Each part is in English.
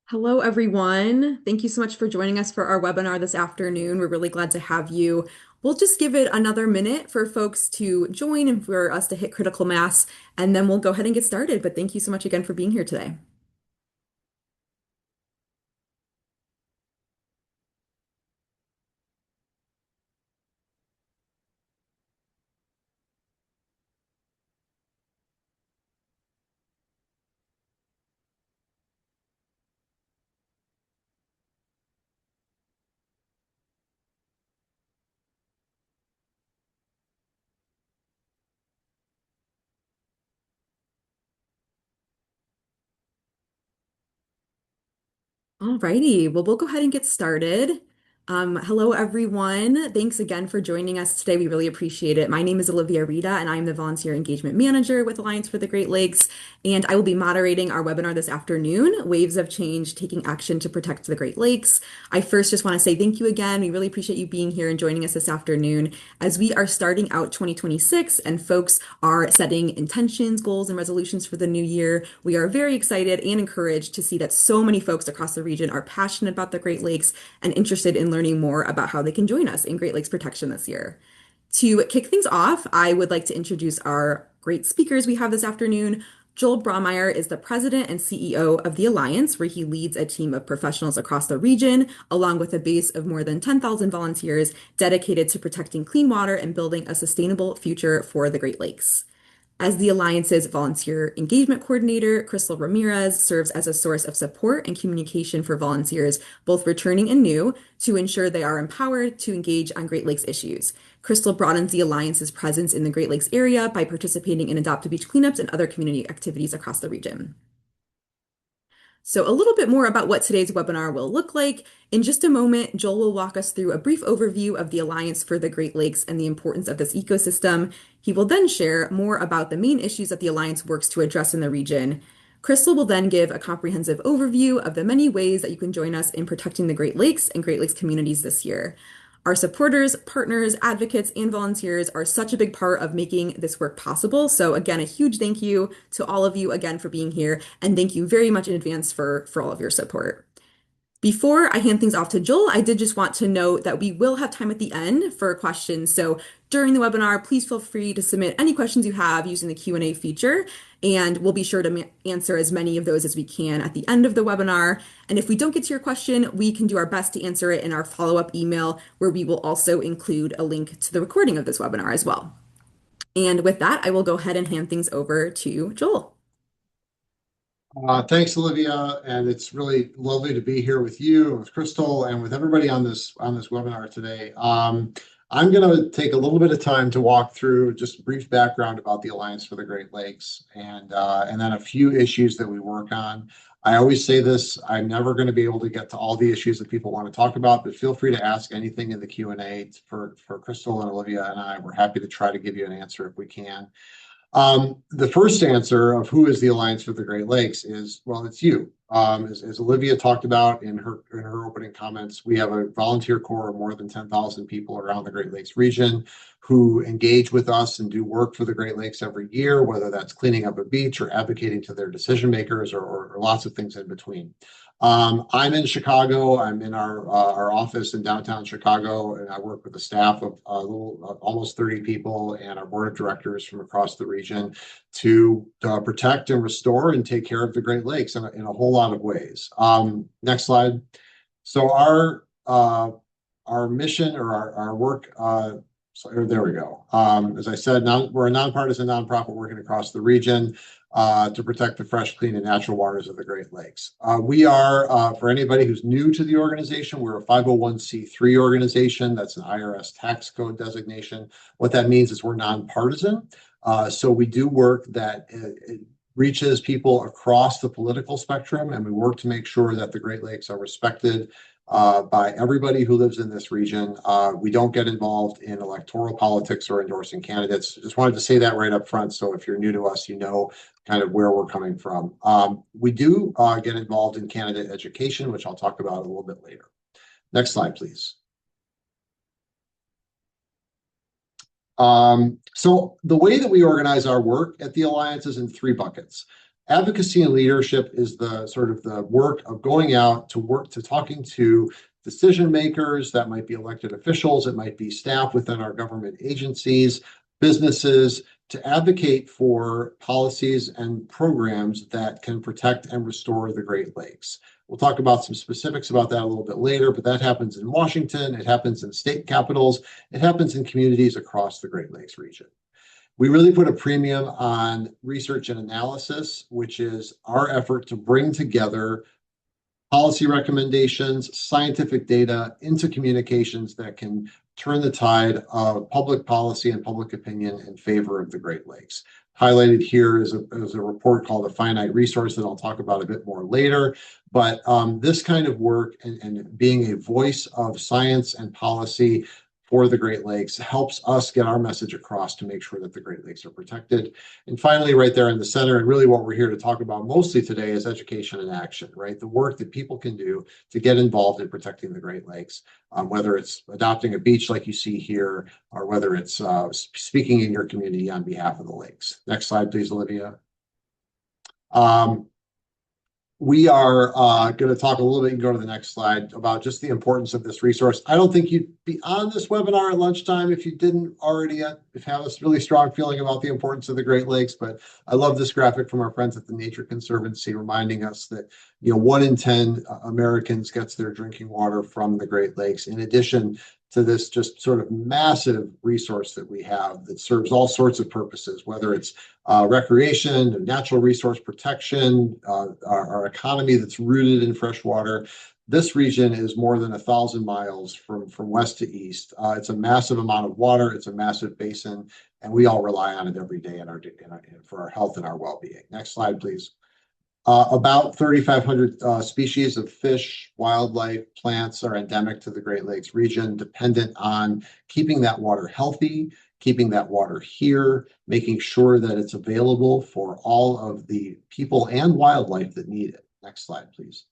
Hello, everyone. Thank you so much for joining us for our webinar this afternoon. We're really glad to have you. We'll just give it another minute for folks to join and for us to hit critical mass, and then we'll go ahead and get started. But thank you so much again for being here today. Alrighty, well, we'll go ahead and get started. Hello, everyone. Thanks again for joining us today. We really appreciate it. My name is Olivia Rita, and I'm the Volunteer Engagement Manager with Alliance for the Great Lakes. And I will be moderating our webinar this afternoon, Waves of Change, Taking Action to Protect the Great Lakes. I first just want to say thank you again. We really appreciate you being here and joining us this afternoon as we are starting out 2026 and folks are setting intentions, goals, and resolutions for the new year. We are very excited and encouraged to see that so many folks across the region are passionate about the Great Lakes and interested in learning more about how they can join us in Great Lakes protection this year. To kick things off, I would like to introduce our great speakers we have this afternoon. Joel Braumeyer is the president and CEO of the Alliance, where he leads a team of professionals across the region, along with a base of more than 10,000 volunteers dedicated to protecting clean water and building a sustainable future for the Great Lakes. As the Alliance's volunteer engagement coordinator, Crystal Ramirez serves as a source of support and communication for volunteers, both returning and new, to ensure they are empowered to engage on Great Lakes issues. Crystal broadens the Alliance's presence in the Great Lakes area by participating in Adopt a Beach cleanups and other community activities across the region. So, a little bit more about what today's webinar will look like. In just a moment, Joel will walk us through a brief overview of the Alliance for the Great Lakes and the importance of this ecosystem. He will then share more about the main issues that the Alliance works to address in the region. Crystal will then give a comprehensive overview of the many ways that you can join us in protecting the Great Lakes and Great Lakes communities this year. Our supporters, partners, advocates, and volunteers are such a big part of making this work possible. So again, a huge thank you to all of you again for being here, and thank you very much in advance for all of your support. Before I hand things off to Joel, I did just want to note that we will have time at the end for questions. So during the webinar, please feel free to submit any questions you have using the Q&A feature, and we'll be sure to answer as many of those as we can at the end of the webinar. And if we don't get to your question, we can do our best to answer it in our follow-up email, where we will also include a link to the recording of this webinar as well. And with that, I will go ahead and hand things over to Joel. Thanks, Olivia, and it's really lovely to be here with you, with Crystal, and with everybody on this webinar today. I'm going to take a little bit of time to walk through just a brief background about the Alliance for the Great Lakes, and then a few issues that we work on. I always say this: I'm never going to be able to get to all the issues that people want to talk about, but feel free to ask anything in the Q&A for Crystal and Olivia and I. We're happy to try to give you an answer if we can. The first answer of who is the Alliance for the Great Lakes is, well, it's you. As Olivia talked about in her opening comments, we have a volunteer corps of more than 10,000 people around the Great Lakes region who engage with us and do work for the Great Lakes every year, whether that's cleaning up a beach or advocating to their decision makers or lots of things in between. I'm in Chicago. I'm in our office in downtown Chicago, and I work with a staff of almost 30 people and our board of directors from across the region to protect and restore and take care of the Great Lakes in a whole lot of ways. Next slide. So our mission or our work. There we go. As I said, we're a nonpartisan nonprofit working across the region to protect the fresh, clean, and natural waters of the Great Lakes. We are, for anybody who's new to the organization, we're a 501c3 organization. That's an IRS tax code designation. What that means is we're nonpartisan. So we do work that reaches people across the political spectrum, and we work to make sure that the Great Lakes are respected by everybody who lives in this region. We don't get involved in electoral politics or endorsing candidates. Just wanted to say that right up front. So if you're new to us, you know kind of where we're coming from. We do get involved in candidate education, which I'll talk about a little bit later. Next slide, please. So the way that we organize our work at the Alliance is in three buckets. Advocacy and leadership is the sort of the work of going out to work to talking to decision makers. That might be elected officials, it might be staff within our government agencies, businesses, to advocate for policies and programs that can protect and restore the Great Lakes. We'll talk about some specifics about that a little bit later, but that happens in Washington, it happens in state capitals, it happens in communities across the Great Lakes region. We really put a premium on research and analysis, which is our effort to bring together policy recommendations, scientific data into communications that can turn the tide of public policy and public opinion in favor of the Great Lakes. Highlighted here is a report called A Finite Resource that I'll talk about a bit more later. But this kind of work and being a voice of science and policy for the Great Lakes helps us get our message across to make sure that the Great Lakes are protected. And finally, right there in the center, and really what we're here to talk about mostly today is education and action, right? The work that people can do to get involved in protecting the Great Lakes, whether it's adopting a beach like you see here, or whether it's speaking in your community on behalf of the lakes. Next slide, please, Olivia. We are going to talk a little bit, and go to the next slide, about just the importance of this resource. I don't think you'd be on this webinar at lunchtime if you didn't already have a really strong feeling about the importance of the Great Lakes. But I love this graphic from our friends at the Nature Conservancy, reminding us that 1 in 10 Americans gets their drinking water from the Great Lakes, in addition to this just sort of massive resource that we have that serves all sorts of purposes, whether it's recreation, natural resource protection, our economy that's rooted in fresh water. This region is more than 1,000 miles from west to east. It's a massive amount of water. It's a massive basin, and we all rely on it every day for our health and our well-being. Next slide, please. About 3,500 species of fish, wildlife, plants are endemic to the Great Lakes region, dependent on keeping that water healthy, keeping that water here, making sure that it's available for all of the people and wildlife that need it. Next slide, please.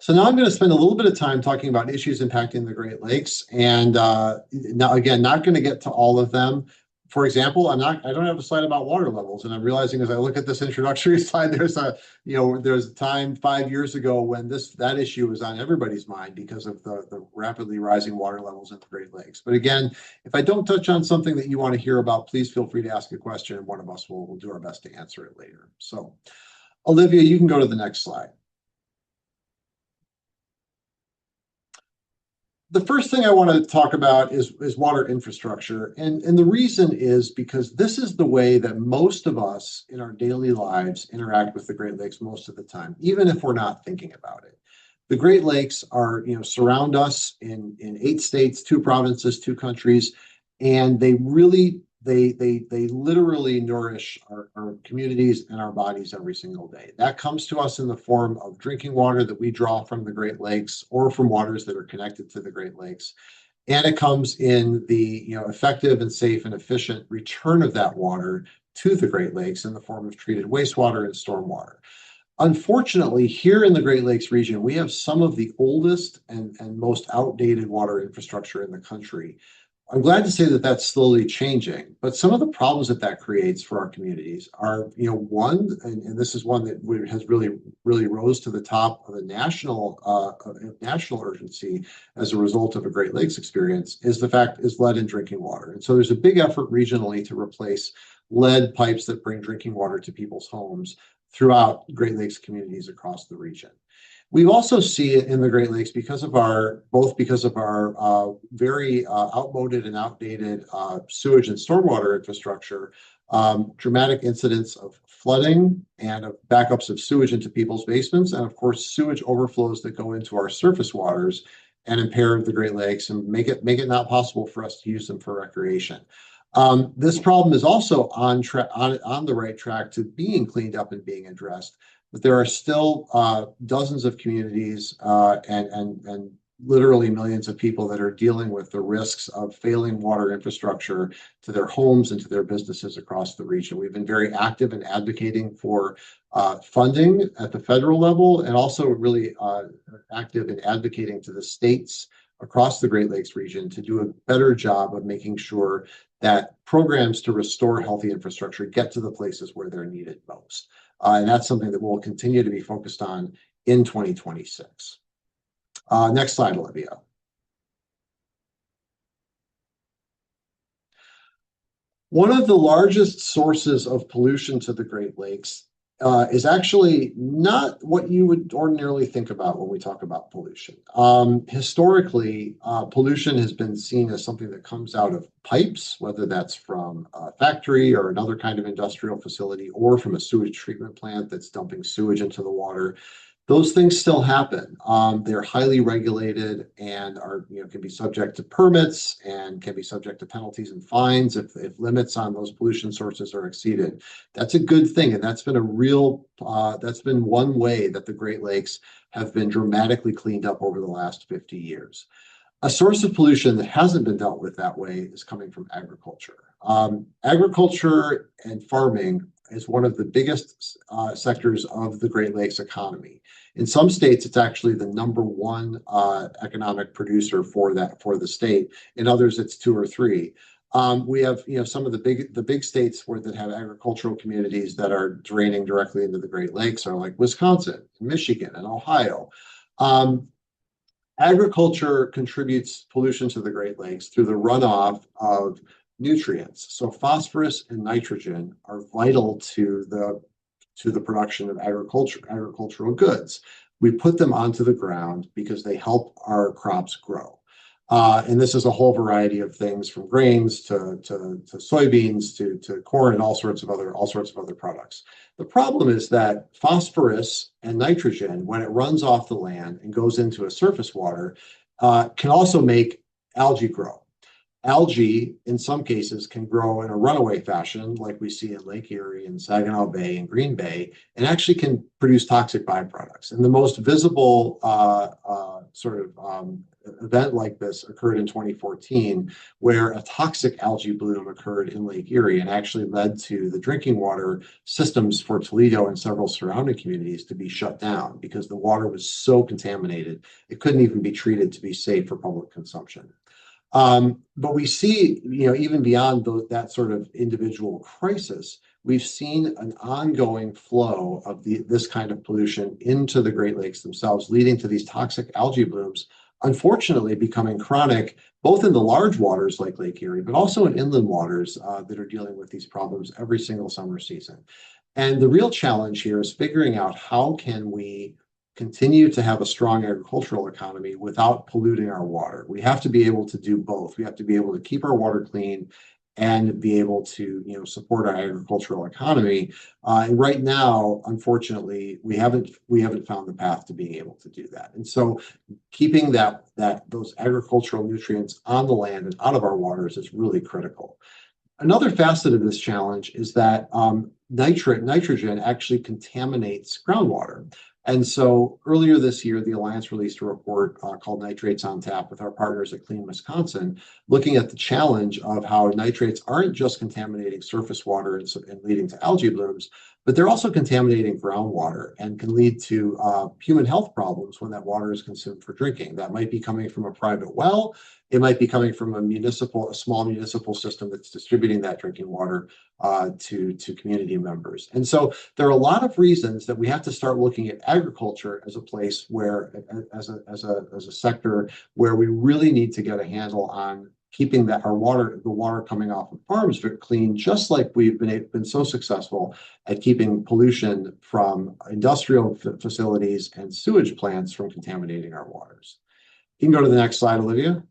So now I'm going to spend a little bit of time talking about issues impacting the Great Lakes. And now, again, not going to get to all of them. For example, I don't have a slide about water levels, and I'm realizing as I look at this introductory slide, there's a time 5 years ago when that issue was on everybody's mind because of the rapidly rising water levels in the Great Lakes. But again, if I don't touch on something that you want to hear about, please feel free to ask a question, and one of us will do our best to answer it later. So, Olivia, you can go to the next slide. The first thing I want to talk about is water infrastructure. And the reason is because this is the way that most of us in our daily lives interact with the Great Lakes most of the time, even if we're not thinking about it. The Great Lakes surround us in 8 states, 2 provinces, 2 countries, and they literally nourish our communities and our bodies every single day. That comes to us in the form of drinking water that we draw from the Great Lakes or from waters that are connected to the Great Lakes. And it comes in the effective and safe and efficient return of that water to the Great Lakes in the form of treated wastewater and stormwater. Unfortunately, here in the Great Lakes region, we have some of the oldest and most outdated water infrastructure in the country. I'm glad to say that that's slowly changing, but some of the problems that creates for our communities are, one, and this is one that has really rose to the top of the national urgency as a result of a Great Lakes experience, is lead in drinking water. And so there's a big effort regionally to replace lead pipes that bring drinking water to people's homes throughout Great Lakes communities across the region. We also see it in the Great Lakes because of our very outmoded and outdated sewage and stormwater infrastructure, dramatic incidents of flooding and of backups of sewage into people's basements, and of course sewage overflows that go into our surface waters and impair the Great Lakes and make it not possible for us to use them for recreation. This problem is also on the right track to being cleaned up and being addressed. But there are still dozens of communities and literally millions of people that are dealing with the risks of failing water infrastructure to their homes and to their businesses across the region. We've been very active in advocating for funding at the federal level, and also really active in advocating to the states across the Great Lakes region to do a better job of making sure that programs to restore healthy infrastructure get to the places where they're needed most. And that's something that we'll continue to be focused on in 2026. Next slide, Olivia. One of the largest sources of pollution to the Great Lakes is actually not what you would ordinarily think about when we talk about pollution. Historically, pollution has been seen as something that comes out of pipes, whether that's from a factory or another kind of industrial facility, or from a sewage treatment plant that's dumping sewage into the water. Those things still happen. They're highly regulated and are, can be subject to permits and can be subject to penalties and fines if limits on those pollution sources are exceeded. That's a good thing, and that's been that's been one way that the Great Lakes have been dramatically cleaned up over the last 50 years. A source of pollution that hasn't been dealt with that way is coming from agriculture. Agriculture and farming is one of the biggest sectors of the Great Lakes economy. In some states, it's actually the number one economic producer for the state. In others, it's two or three. We have, some of the big states that have agricultural communities that are draining directly into the Great Lakes are like Wisconsin, Michigan, and Ohio. Agriculture contributes pollution to the Great Lakes through the runoff of nutrients. So phosphorus and nitrogen are vital to the production of agricultural goods. We put them onto the ground because they help our crops grow. And this is a whole variety of things, from grains to soybeans to corn and all sorts of other products. The problem is that phosphorus and nitrogen, when it runs off the land and goes into a surface water, can also make algae grow. Algae, in some cases, can grow in a runaway fashion, like we see in Lake Erie and Saginaw Bay and Green Bay, and actually can produce toxic byproducts. And the most visible event like this occurred in 2014, where a toxic algae bloom occurred in Lake Erie and actually led to the drinking water systems for Toledo and several surrounding communities to be shut down because the water was so contaminated it couldn't even be treated to be safe for public consumption. But we see, even beyond that sort of individual crisis, we've seen an ongoing flow of this kind of pollution into the Great Lakes themselves, leading to these toxic algae blooms, unfortunately becoming chronic, both in the large waters like Lake Erie, but also in inland waters that are dealing with these problems every single summer season. And the real challenge here is figuring out how can we continue to have a strong agricultural economy without polluting our water. We have to be able to do both. We have to be able to keep our water clean and be able to, support our agricultural economy. And right now, unfortunately, we haven't found the path to being able to do that. And so, keeping those agricultural nutrients on the land and out of our waters is really critical. Another facet of this challenge is that nitrogen actually contaminates groundwater. And so earlier this year, the Alliance released a report called Nitrates on Tap with our partners at Clean Wisconsin, looking at the challenge of how nitrates aren't just contaminating surface water and leading to algae blooms, but they're also contaminating groundwater and can lead to human health problems when that water is consumed for drinking. That might be coming from a private well. It might be coming from a small municipal system that's distributing that drinking water to community members. And so there are a lot of reasons that we have to start looking at agriculture as a place where, as a sector, where we really need to get a handle on keeping the water coming off of farms clean, just like we've been so successful at keeping pollution from industrial facilities and sewage plants from contaminating our waters. You can go to the next slide, Olivia.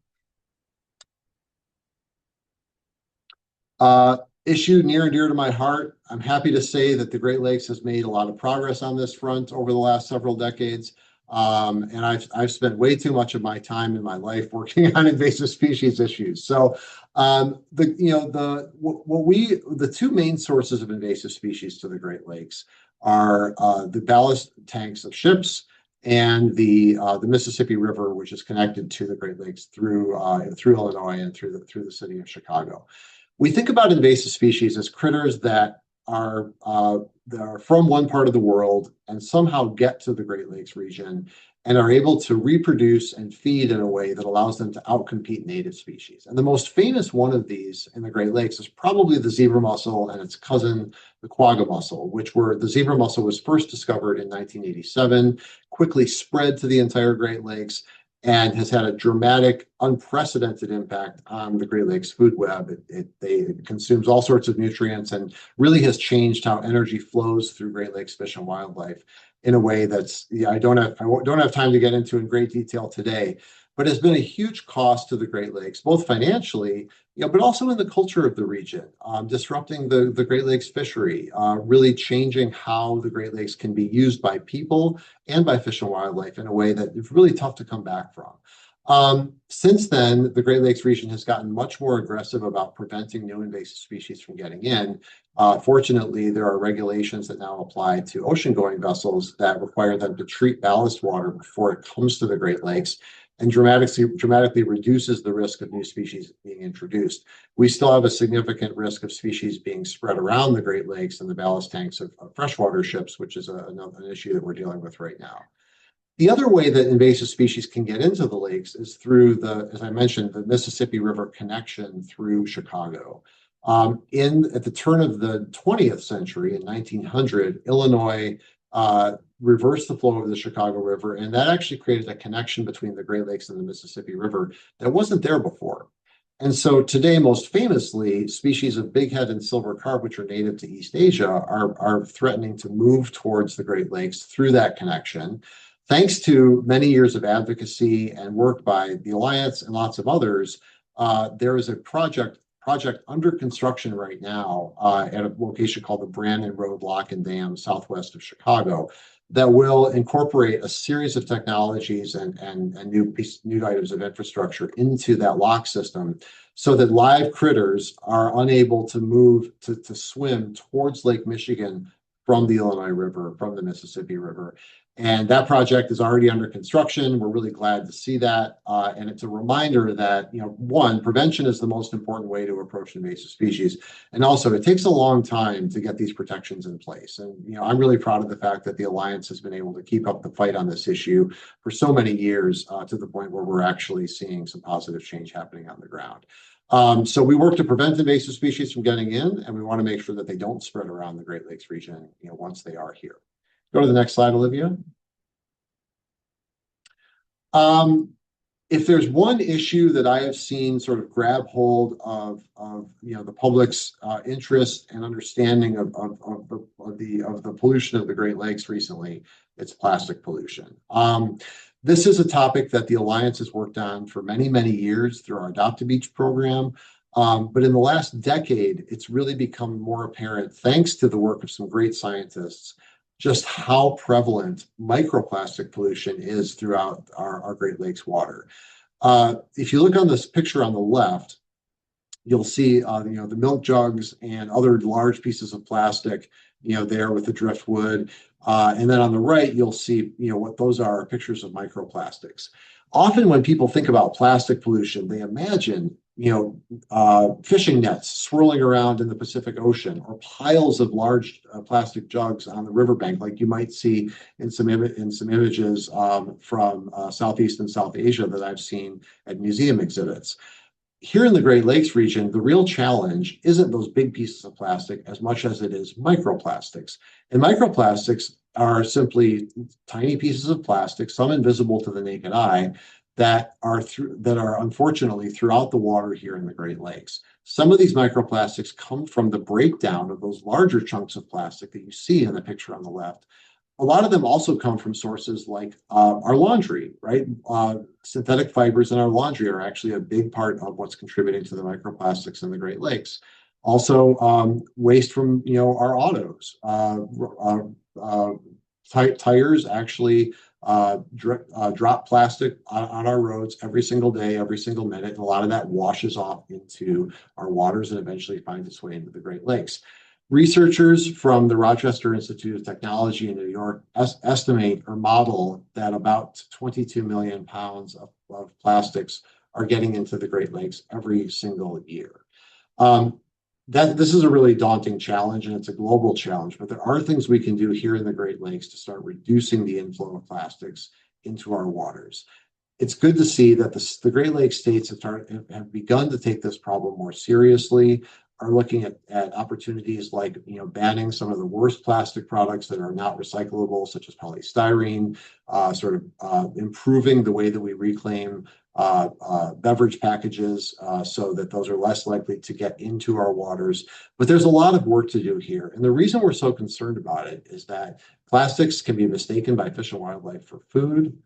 Issue near and dear to my heart. I'm happy to say that the Great Lakes has made a lot of progress on this front over the last several decades. And I've spent way too much of my time in my life working on invasive species issues. So the two main sources of invasive species to the Great Lakes are the ballast tanks of ships and the Mississippi River, which is connected to the Great Lakes through Illinois and through the city of Chicago. We think about invasive species as critters that are from one part of the world and somehow get to the Great Lakes region and are able to reproduce and feed in a way that allows them to outcompete native species. And the most famous one of these in the Great Lakes is probably the zebra mussel and its cousin, the quagga mussel, the zebra mussel was first discovered in 1987, quickly spread to the entire Great Lakes, and has had a dramatic, unprecedented impact on the Great Lakes food web. It consumes all sorts of nutrients and really has changed how energy flows through Great Lakes fish and wildlife in a way that's, yeah, don't have time to get into in great detail today, but has been a huge cost to the Great Lakes, both financially, but also in the culture of the region, disrupting the Great Lakes fishery, really changing how the Great Lakes can be used by people and by fish and wildlife in a way that is really tough to come back from. Since then, the Great Lakes region has gotten much more aggressive about preventing new invasive species from getting in. Fortunately, there are regulations that now apply to ocean-going vessels that require them to treat ballast water before it comes to the Great Lakes, and dramatically reduces the risk of new species being introduced. We still have a significant risk of species being spread around the Great Lakes in the ballast tanks of freshwater ships, which is an issue that we're dealing with right now. The other way that invasive species can get into the lakes is through as I mentioned, the Mississippi River connection through Chicago. At the turn of the 20th century, in 1900, Illinois reversed the flow of the Chicago River, and that actually created a connection between the Great Lakes and the Mississippi River that wasn't there before. And so today, most famously, species of bighead and silver carp, which are native to East Asia, are threatening to move towards the Great Lakes through that connection. Thanks to many years of advocacy and work by the Alliance and lots of others, there is a project under construction right now at a location called the Brandon Road Lock and Dam, southwest of Chicago, that will incorporate a series of technologies and new items of infrastructure into that lock system, so that live critters are unable to move to swim towards Lake Michigan from the Illinois River, from the Mississippi River. And that project is already under construction. We're really glad to see that. And it's a reminder that, one, prevention is the most important way to approach invasive species. And also, it takes a long time to get these protections in place. And, I'm really proud of the fact that the Alliance has been able to keep up the fight on this issue for so many years, to the point where we're actually seeing some positive change happening on the ground. So we work to prevent invasive species from getting in, and we want to make sure that they don't spread around the Great Lakes region, once they are here. Go to the next slide, Olivia. If there's one issue that I have seen sort of grab hold of the public's interest and understanding of the pollution of the Great Lakes recently, it's plastic pollution. This is a topic that the Alliance has worked on for many, many years through our Adopt a Beach program. But in the last decade, it's really become more apparent, thanks to the work of some great scientists, just how prevalent microplastic pollution is throughout our Great Lakes water. If you look on this picture on the left, you'll see the milk jugs and other large pieces of plastic, there with the driftwood. And then on the right, you'll see what those are pictures of microplastics. Often when people think about plastic pollution, they imagine fishing nets swirling around in the Pacific Ocean, or piles of large plastic jugs on the riverbank, like you might see in some images from Southeast and South Asia that I've seen at museum exhibits. Here in the Great Lakes region, the real challenge isn't those big pieces of plastic as much as it is microplastics. And microplastics are simply tiny pieces of plastic, some invisible to the naked eye, that are unfortunately throughout the water here in the Great Lakes. Some of these microplastics come from the breakdown of those larger chunks of plastic that you see in the picture on the left. A lot of them also come from sources like our laundry, right? Synthetic fibers in our laundry are actually a big part of what's contributing to the microplastics in the Great Lakes. Also, waste from our autos. Tires actually drop plastic on our roads every single day, every single minute. And a lot of that washes off into our waters and eventually finds its way into the Great Lakes. Researchers from the Rochester Institute of Technology in New York estimate or model that about 22 million pounds of plastics are getting into the Great Lakes every single year. This is a really daunting challenge, and it's a global challenge, but there are things we can do here in the Great Lakes to start reducing the inflow of plastics into our waters. It's good to see that the Great Lakes states have begun to take this problem more seriously, are looking at opportunities like banning some of the worst plastic products that are not recyclable, such as polystyrene, improving the way that we reclaim beverage packages so that those are less likely to get into our waters. But there's a lot of work to do here. And the reason we're so concerned about it is that plastics can be mistaken by fish and wildlife for food.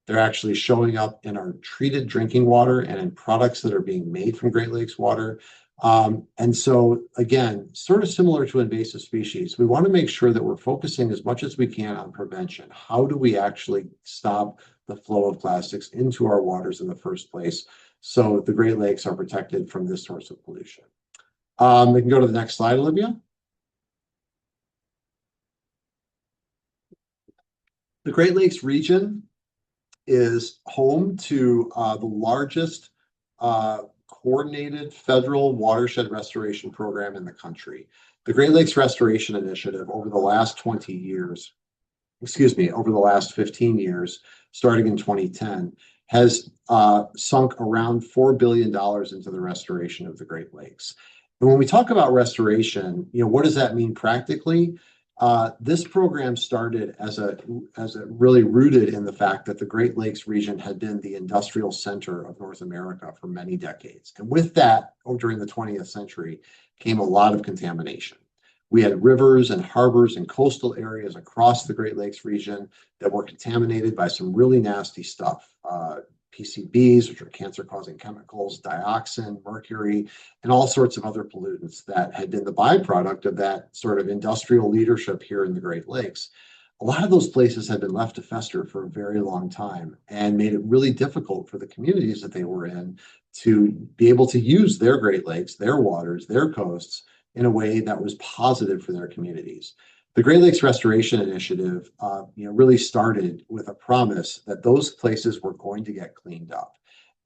They're actually showing up in our treated drinking water and in products that are being made from Great Lakes water. And so, again, sort of similar to invasive species, we want to make sure that we're focusing as much as we can on prevention. How do we actually stop the flow of plastics into our waters in the first place so the Great Lakes are protected from this source of pollution? We can go to the next slide, Olivia. The Great Lakes region is home to the largest coordinated federal watershed restoration program in the country. The Great Lakes Restoration Initiative over the last 20 years, over the last 15 years, starting in 2010, has sunk around $4 billion into the restoration of the Great Lakes. And when we talk about restoration, what does that mean practically? This program started as a really rooted in the fact that the Great Lakes region had been the industrial center of North America for many decades. And with that, during the 20th century, came a lot of contamination. We had rivers and harbors and coastal areas across the Great Lakes region that were contaminated by some really nasty stuff. PCBs, which are cancer-causing chemicals, dioxin, mercury, and all sorts of other pollutants that had been the byproduct of that sort of industrial leadership here in the Great Lakes. A lot of those places had been left to fester for a very long time and made it really difficult for the communities that they were in to be able to use their Great Lakes, their waters, their coasts in a way that was positive for their communities. The Great Lakes Restoration Initiative really started with a promise that those places were going to get cleaned up.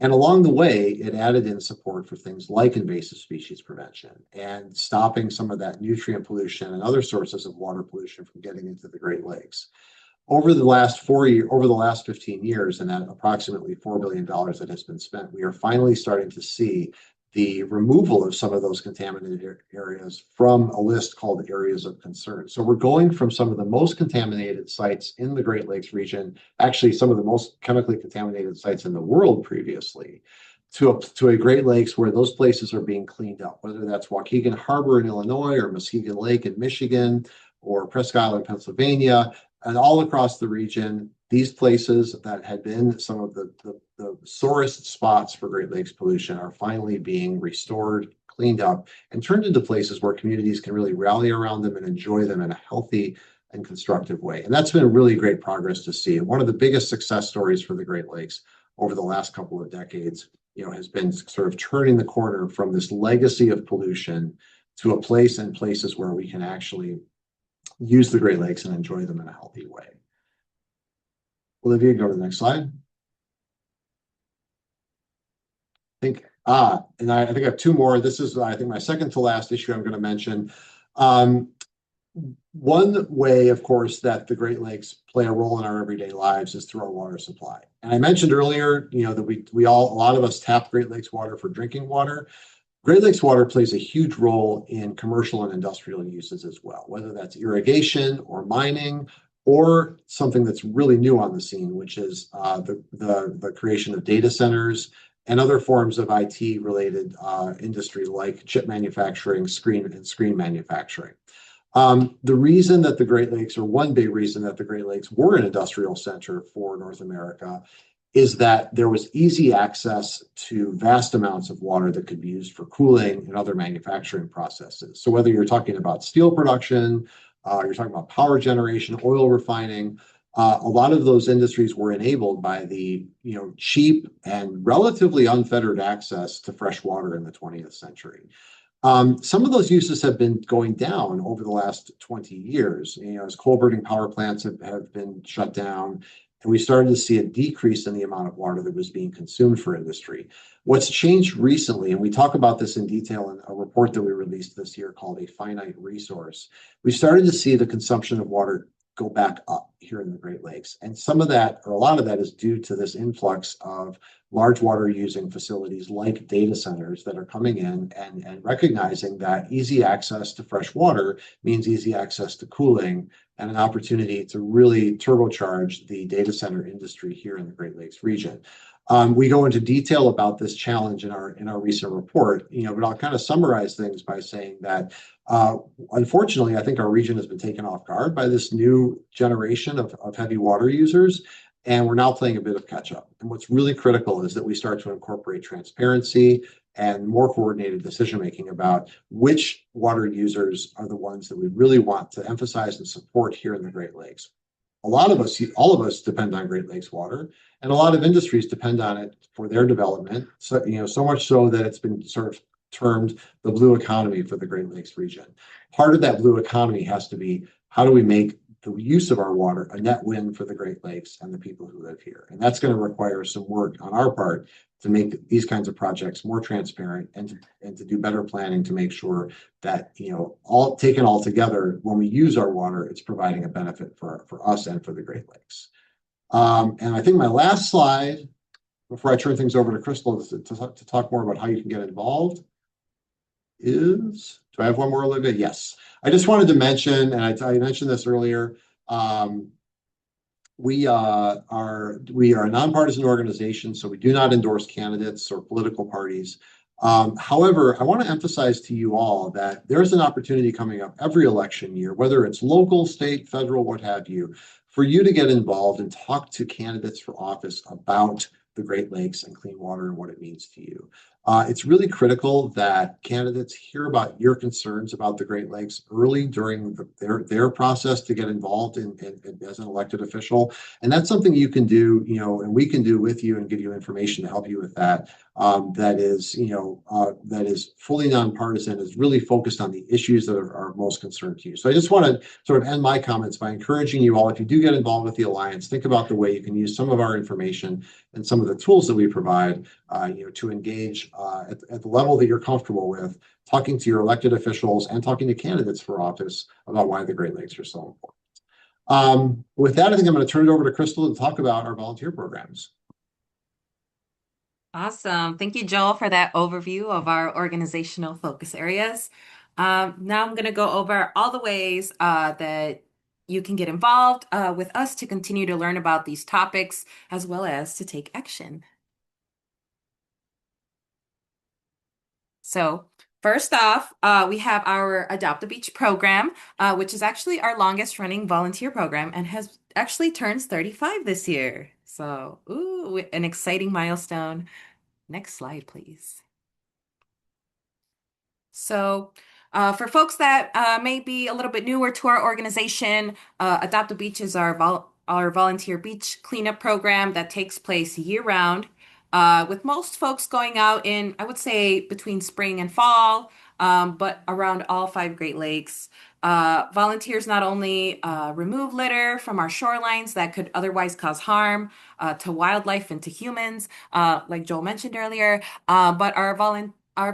And along the way, it added in support for things like invasive species prevention and stopping some of that nutrient pollution and other sources of water pollution from getting into the Great Lakes. Over the last 15 years, and that approximately $4 billion that has been spent, we are finally starting to see the removal of some of those contaminated areas from a list called areas of concern. So we're going from some of the most contaminated sites in the Great Lakes region, actually some of the most chemically contaminated sites in the world previously, to a Great Lakes where those places are being cleaned up, whether that's Waukegan Harbor in Illinois or Muskegon Lake in Michigan or Presque Isle, Pennsylvania, and all across the region. These places that had been some of the sorest spots for Great Lakes pollution are finally being restored, cleaned up, and turned into places where communities can really rally around them and enjoy them in a healthy and constructive way. And that's been really great progress to see. And one of the biggest success stories for the Great Lakes over the last couple of decades, has been sort of turning the corner from this legacy of pollution to a place and places where we can actually use the Great Lakes and enjoy them in a healthy way. Olivia, go to the next slide. And I think I have two more. This is, I think, my second to last issue I'm going to mention. One way, of course, that the Great Lakes play a role in our everyday lives is through our water supply. And I mentioned earlier, that a lot of us tap Great Lakes water for drinking water. Great Lakes water plays a huge role in commercial and industrial uses as well, whether that's irrigation or mining, or something that's really new on the scene, which is the creation of data centers and other forms of IT-related industry like chip manufacturing, screen manufacturing. The reason that the Great Lakes, or one big reason that the Great Lakes were an industrial center for North America, is that there was easy access to vast amounts of water that could be used for cooling and other manufacturing processes. So whether you're talking about steel production, you're talking about power generation, oil refining, a lot of those industries were enabled by the cheap and relatively unfettered access to fresh water in the 20th century. Some of those uses have been going down over the last 20 years, as coal burning power plants have been shut down, and we started to see a decrease in the amount of water that was being consumed for industry. What's changed recently, and we talk about this in detail in a report that we released this year called A Finite Resource, we started to see the consumption of water go back up here in the Great Lakes. And some of that, or a lot of that, is due to this influx of large water using facilities like data centers that are coming in and recognizing that easy access to fresh water means easy access to cooling and an opportunity to really turbocharge the data center industry here in the Great Lakes region. We go into detail about this challenge in our recent report, but I'll kind of summarize things by saying that uh, unfortunately, I think our region has been taken off guard by this new generation of heavy water users, and we're now playing a bit of catch up. And what's really critical is that we start to incorporate transparency and more coordinated decision making about which water users are the ones that we really want to emphasize and support here in the Great Lakes. A lot of us, all of us depend on Great Lakes water, and a lot of industries depend on it for their development. So, so much so that it's been sort of termed the blue economy for the Great Lakes region. Part of that blue economy has to be how do we make the use of our water a net win for the Great Lakes and the people who live here? And that's going to require some work on our part to make these kinds of projects more transparent and to do better planning to make sure that, all taken all together, when we use our water, it's providing a benefit for us and for the Great Lakes. And I think my last slide, before I turn things over to Crystal to talk more about how you can get involved, do I have one more, Olivia? Yes. I just wanted to mention, and I mentioned this earlier, we are a nonpartisan organization, so we do not endorse candidates or political parties. However, I want to emphasize to you all that there's an opportunity coming up every election year, whether it's local, state, federal, what have you, for you to get involved and talk to candidates for office about the Great Lakes and clean water and what it means to you. It's really critical that candidates hear about your concerns about the Great Lakes early during their process to get involved as an elected official. And that's something you can do, and we can do with you and give you information to help you with that. That is fully nonpartisan, is really focused on the issues that are most concerned to you. So I just want to sort of end my comments by encouraging you all, if you do get involved with the Alliance, think about the way you can use some of our information and some of the tools that we provide, to engage at the level that you're comfortable with, talking to your elected officials and talking to candidates for office about why the Great Lakes are so important. With that, I think I'm going to turn it over to Crystal to talk about our volunteer programs. Awesome. Thank you, Joel, for that overview of our organizational focus areas. Now I'm going to go over all the ways that you can get involved with us to continue to learn about these topics as well as to take action. So first off, we have our Adopt a Beach program, which is actually our longest running volunteer program and has actually turns 35 this year. So, ooh, an exciting milestone. Next slide, please. So, for folks that may be a little bit newer to our organization, Adopt a Beach is our volunteer beach cleanup program that takes place year round, with most folks going out in, I would say, between spring and fall, but around all 5 Great Lakes. Volunteers not only remove litter from our shorelines that could otherwise cause harm to wildlife and to humans, like Joel mentioned earlier, but our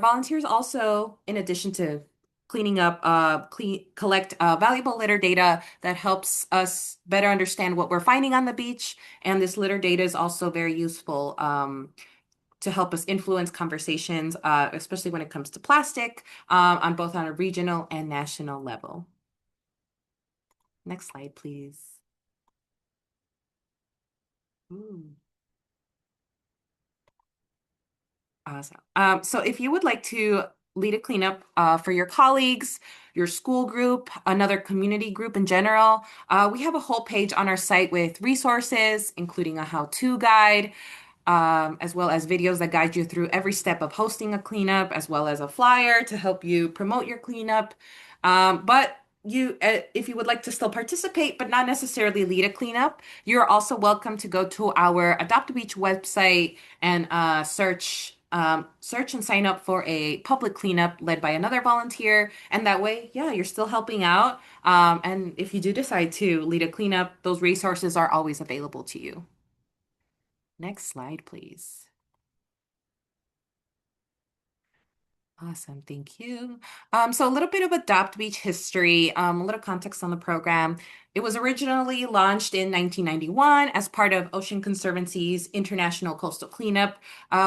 volunteers also, in addition to cleaning up, collect valuable litter data that helps us better understand what we're finding on the beach. And this litter data is also very useful to help us influence conversations, especially when it comes to plastic, on both on a regional and national level. Next slide, please. Ooh. Awesome. So if you would like to lead a cleanup for your colleagues, your school group, another community group in general, we have a whole page on our site with resources, including a how-to guide, as well as videos that guide you through every step of hosting a cleanup, as well as a flyer to help you promote your cleanup. But if you would like to still participate, but not necessarily lead a cleanup, you're also welcome to go to our Adopt a Beach website and search and sign up for a public cleanup led by another volunteer. And that way, yeah, you're still helping out. And if you do decide to lead a cleanup, those resources are always available to you. Next slide, please. Awesome, thank you. So a little bit of Adopt Beach history, a little context on the program. It was originally launched in 1991 as part of Ocean Conservancy's International Coastal Cleanup,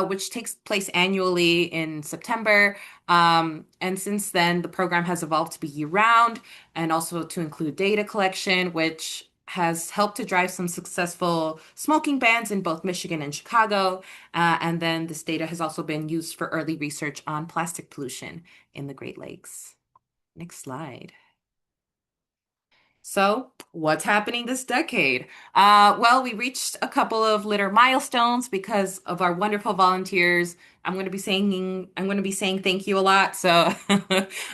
which takes place annually in September. And since then, the program has evolved to be year-round and also to include data collection, which has helped to drive some successful smoking bans in both Michigan and Chicago. And then this data has also been used for early research on plastic pollution in the Great Lakes. Next slide. So, what's happening this decade? Well, we reached a couple of litter milestones because of our wonderful volunteers. I'm going to be saying thank you a lot. So,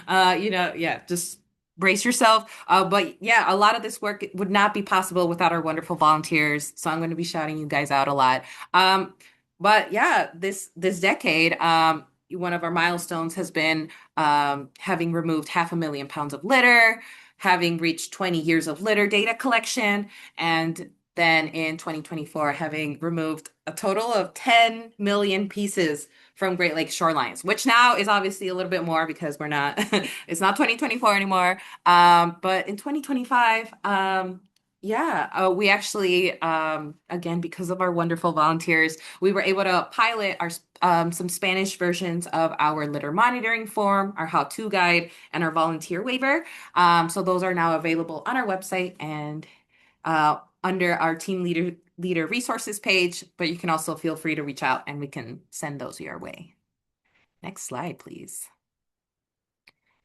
yeah, just brace yourself. But yeah, a lot of this work would not be possible without our wonderful volunteers. So I'm going to be shouting you guys out a lot. Um, but yeah, this decade, one of our milestones has been having removed 500,000 pounds of litter, having reached 20 years of litter data collection, and then in 2024, having removed a total of 10 million pieces from Great Lakes shorelines, which now is obviously a little bit more because we're not, it's not 2024 anymore. But in 2025, we actually, again, because of our wonderful volunteers, we were able to pilot our some Spanish versions of our litter monitoring form, our how-to guide, and our volunteer waiver. So those are now available on our website and under our leader resources page, but you can also feel free to reach out and we can send those your way. Next slide, please.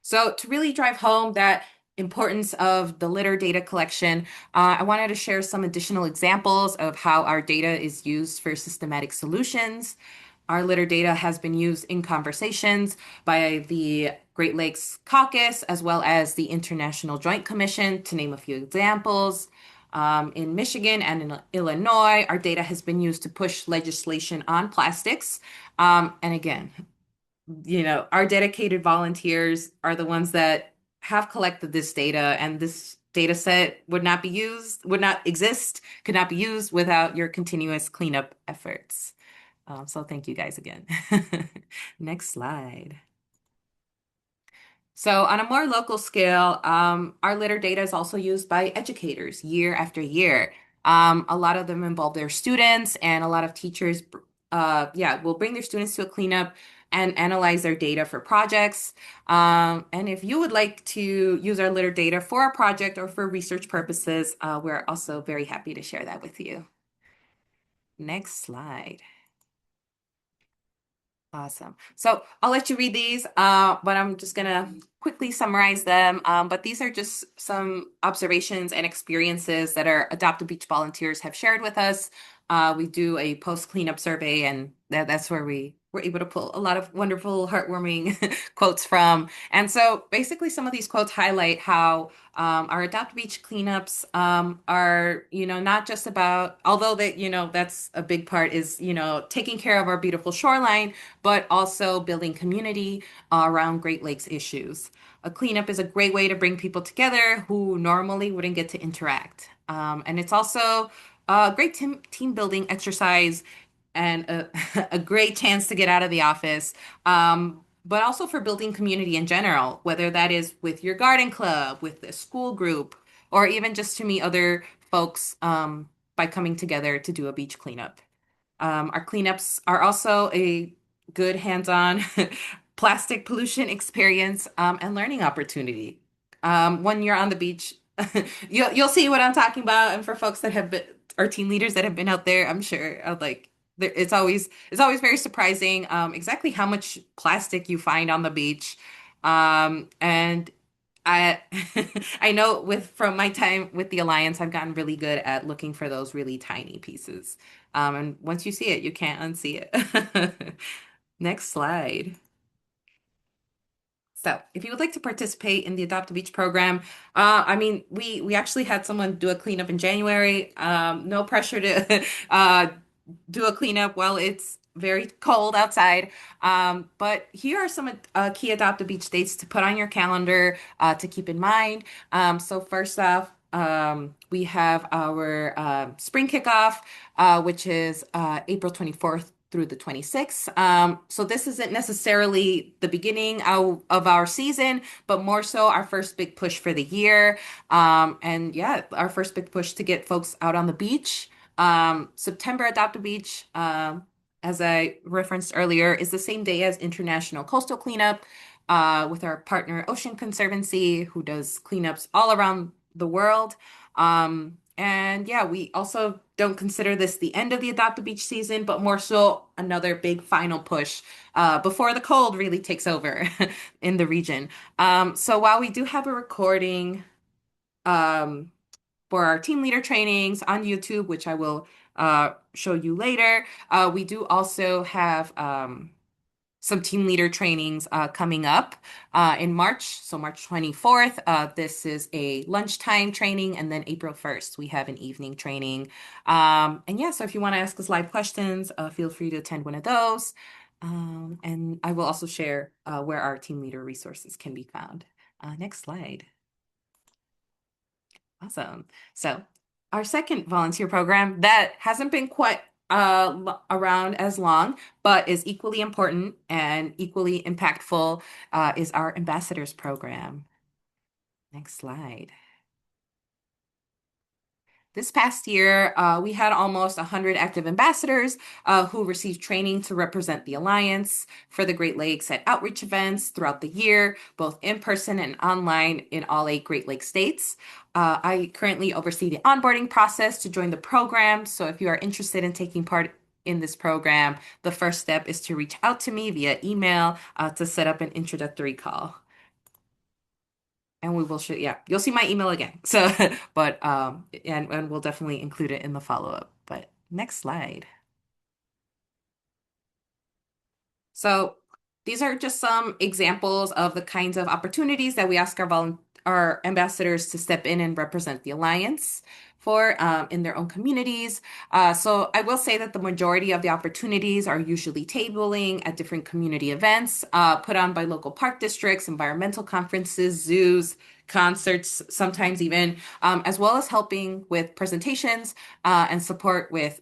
So to really drive home that importance of the litter data collection, I wanted to share some additional examples of how our data is used for systematic solutions. Our litter data has been used in conversations by the Great Lakes Caucus, as well as the International Joint Commission, to name a few examples. In Michigan and in Illinois, our data has been used to push legislation on plastics. And again, our dedicated volunteers are the ones that have collected this data, and this data set would not exist, could not be used without your continuous cleanup efforts. So thank you guys again. Next slide. So on a more local scale, our litter data is also used by educators year after year. A lot of them involve their students, and a lot of teachers, will bring their students to a cleanup and analyze their data for projects. And if you would like to use our litter data for a project or for research purposes, we're also very happy to share that with you. Next slide. Awesome. So I'll let you read these, but I'm just gonna quickly summarize them. But these are just some observations and experiences that our Adopt a Beach volunteers have shared with us. We do a post cleanup survey, and that's where we were able to pull a lot of wonderful, heartwarming quotes from. And so basically, some of these quotes highlight how our Adopt a Beach cleanups are, not just about, although that, that's a big part is, taking care of our beautiful shoreline, but also building community around Great Lakes issues. A cleanup is a great way to bring people together who normally wouldn't get to interact. And it's also a great team building exercise and a great chance to get out of the office. But also for building community in general, whether that is with your garden club, with a school group, or even just to meet other folks by coming together to do a beach cleanup. Our cleanups are also a good hands-on plastic pollution experience and learning opportunity. When you're on the beach, you'll see what I'm talking about. And for folks that have been, our team leaders that have been out there, I'm sure it's always very surprising exactly how much plastic you find on the beach. And I I know from my time with the Alliance, I've gotten really good at looking for those really tiny pieces. And once you see it, you can't unsee it. Next slide. So, if you would like to participate in the Adopt a Beach program, we actually had someone do a cleanup in January. No pressure to do a cleanup while it's very cold outside. But here are some key Adopt a Beach dates to put on your calendar to keep in mind. So first off, we have our spring kickoff, which is April 24th through the 26th. So this isn't necessarily the beginning of our season, but more so our first big push for the year. And yeah, our first big push to get folks out on the beach. September Adopt a Beach, as I referenced earlier, is the same day as International Coastal Cleanup, with our partner Ocean Conservancy, who does cleanups all around the world. And yeah, we also don't consider this the end of the Adopt a Beach season, but more so another big final push before the cold really takes over in the region. So while we do have a recording um, for our team leader trainings on YouTube, which I will show you later, we do also have some team leader trainings coming up in March. So March 24th, this is a lunchtime training, and then April 1st, we have an evening training. And yeah, so if you want to ask us live questions, feel free to attend one of those. And I will also share where our team leader resources can be found. Next slide. Awesome. So our second volunteer program that hasn't been quite around as long, but is equally important and equally impactful, is our ambassadors program. Next slide. This past year, we had almost 100 active ambassadors who received training to represent the Alliance for the Great Lakes at outreach events throughout the year, both in person and online in all 8 Great Lakes states. I currently oversee the onboarding process to join the program. So if you are interested in taking part in this program, the first step is to reach out to me via email to set up an introductory call. And we will show, yeah, you'll see my email again. So, but, and we'll definitely include it in the follow-up. But next slide. So these are just some examples of the kinds of opportunities that we ask our ambassadors to step in and represent the Alliance for in their own communities. So I will say that the majority of the opportunities are usually tabling at different community events put on by local park districts, environmental conferences, zoos, concerts, sometimes even, as well as helping with presentations and support with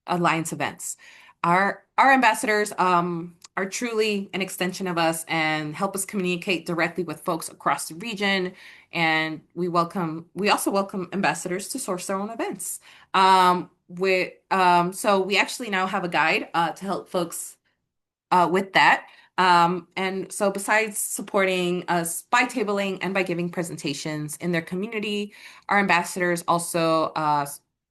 Alliance events. Our ambassadors are truly an extension of us and help us communicate directly with folks across the region. And we also welcome ambassadors to source their own events. So we actually now have a guide to help folks with that. And so besides supporting us by tabling and by giving presentations in their community, our ambassadors also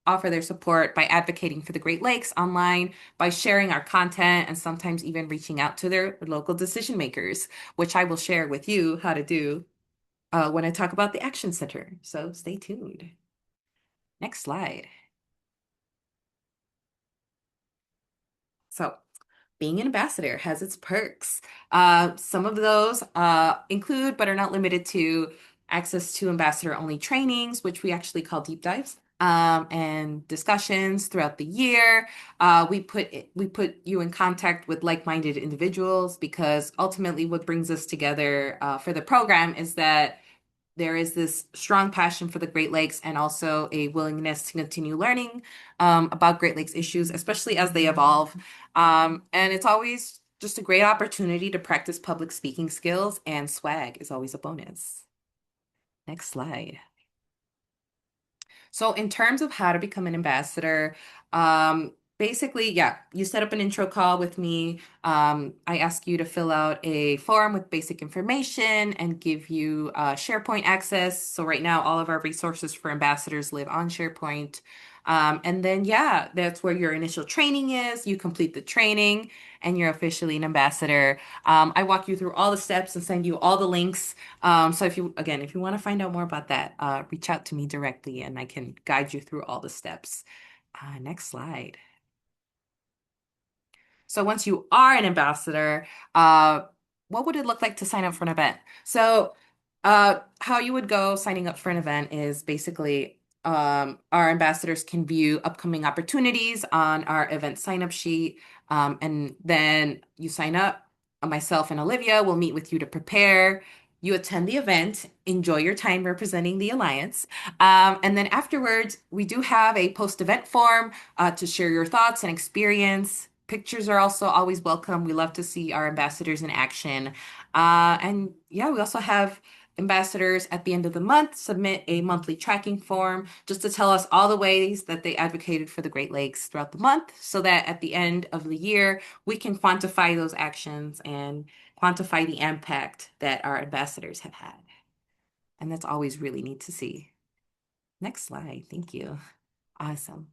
offer their support by advocating for the Great Lakes online, by sharing our content, and sometimes even reaching out to their local decision makers, which I will share with you how to do when I talk about the Action Center. So stay tuned. Next slide. So being an ambassador has its perks. Some of those include, but are not limited to, access to ambassador-only trainings, which we actually call deep dives, and discussions throughout the year. We put you in contact with like-minded individuals because ultimately what brings us together for the program is that there is this strong passion for the Great Lakes and also a willingness to continue learning about Great Lakes issues, especially as they evolve. And it's always just a great opportunity to practice public speaking skills, and swag is always a bonus. Next slide. So in terms of how to become an ambassador, basically, yeah, you set up an intro call with me. I ask you to fill out a form with basic information and give you SharePoint access. So right now, all of our resources for ambassadors live on SharePoint. And then, yeah, that's where your initial training is. You complete the training and you're officially an ambassador. I walk you through all the steps and send you all the links. So if you want to find out more about that, reach out to me directly and I can guide you through all the steps. Next slide. So once you are an ambassador, what would it look like to sign up for an event? So how you would go signing up for an event is basically our ambassadors can view upcoming opportunities on our event sign up sheet. And then you sign up. Myself and Olivia will meet with you to prepare. You attend the event, enjoy your time representing the Alliance. And then afterwards, we do have a post-event form to share your thoughts and experience. Pictures are also always welcome. We love to see our ambassadors in action. And yeah, we also have ambassadors at the end of the month submit a monthly tracking form just to tell us all the ways that they advocated for the Great Lakes throughout the month so that at the end of the year, we can quantify those actions and quantify the impact that our ambassadors have had. And that's always really neat to see. Next slide. Thank you. Awesome.